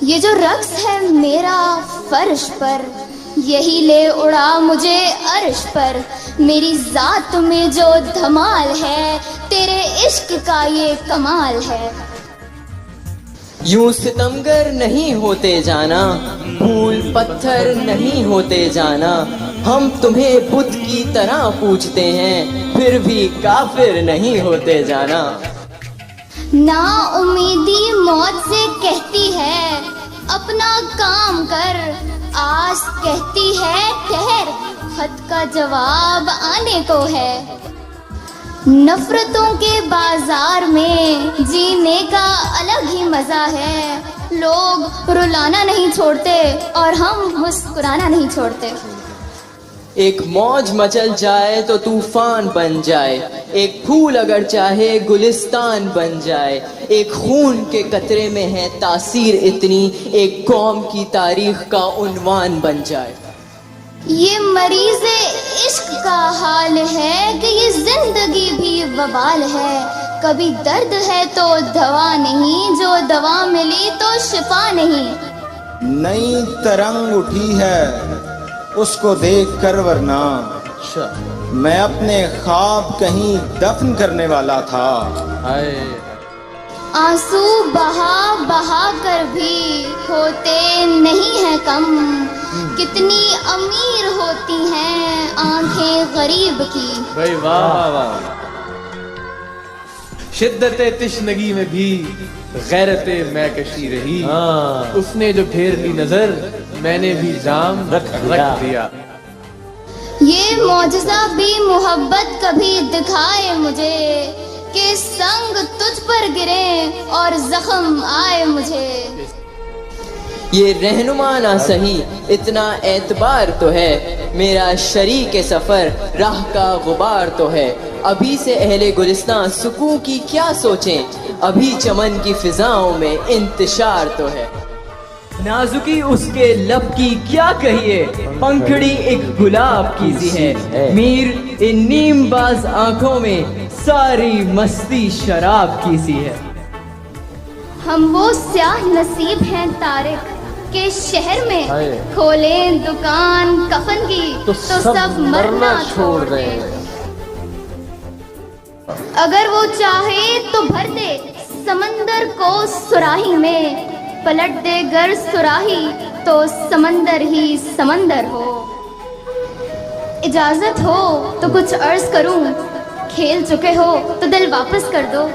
یہ جو رقص ہے میرا فرش پر، یہی لے اڑا مجھے عرش پر، میری ذات میں جو دھمال ہے، تیرے عشق کا یہ کمال ہے۔ یوں ستمگر نہیں ہوتے جانا، پھول پتھر نہیں ہوتے جانا، ہم تمہیں بت کی طرح پوجتے ہیں، پھر بھی کافر نہیں ہوتے جانا۔ نا امیدی موت سے کہتی ہے اپنا کام کر، آس کہتی ہے ٹھہر، خط کا جواب آنے کو ہے۔ نفرتوں کے بازار میں جینے کا الگ ہی مزہ ہے، لوگ رلانا نہیں چھوڑتے اور ہم مسکرانا نہیں چھوڑتے۔ ایک موج مچل جائے تو طوفان بن جائے، ایک پھول اگر چاہے گلستان بن جائے، ایک خون کے قطرے میں ہے تاثیر اتنی، ایک قوم کی تاریخ کا عنوان بن جائے۔ یہ مریض عشق کا حال ہے کہ یہ زندگی بھی وبال ہے، کبھی درد ہے تو دوا نہیں، جو دوا ملی تو شفا نہیں۔ نئی ترنگ اٹھی ہے اس کو دیکھ کر، ورنہ میں اپنے خواب کہیں دفن کرنے والا تھا۔ آنسو بہا بہا کر بھی ہوتے نہیں ہیں کم، کتنی امیر ہوتی ہیں آنکھیں غریب کی۔ بھائی واہ واہ، شدت تشنگی میں بھی غیرت میں کشی رہی، اس نے جو پھیر لی نظر میں نے بھی جام رکھ دیا۔ یہ معجزہ بھی محبت کبھی دکھائے مجھے، کہ سنگ تجھ پر گرے اور زخم آئے مجھے۔ یہ رہنما نہ سہی اتنا اعتبار تو ہے، میرا شریک سفر راہ کا غبار تو ہے، ابھی سے اہل گلستان سکون کی کیا سوچیں، ابھی چمن کی فضاؤں میں انتشار تو ہے۔ نازکی اس کے لب کی کیا کہیے، پنکھڑی ایک گلاب کی سی ہے، میر ان نیم باز آنکھوں میں ساری مستی شراب کی سی ہے۔ ہم وہ سیاہ نصیب ہیں طارق کہ شہر میں کھولیں دکان کفن کی تو سب مرنا چھوڑ دیں۔ اگر وہ چاہے تو بھر دے سمندر کو سراہی میں، پلٹ دے گر سراہی تو سمندر ہی سمندر ہو۔ اجازت ہو تو کچھ عرض کروں، کھیل چکے ہو تو دل واپس کر دو۔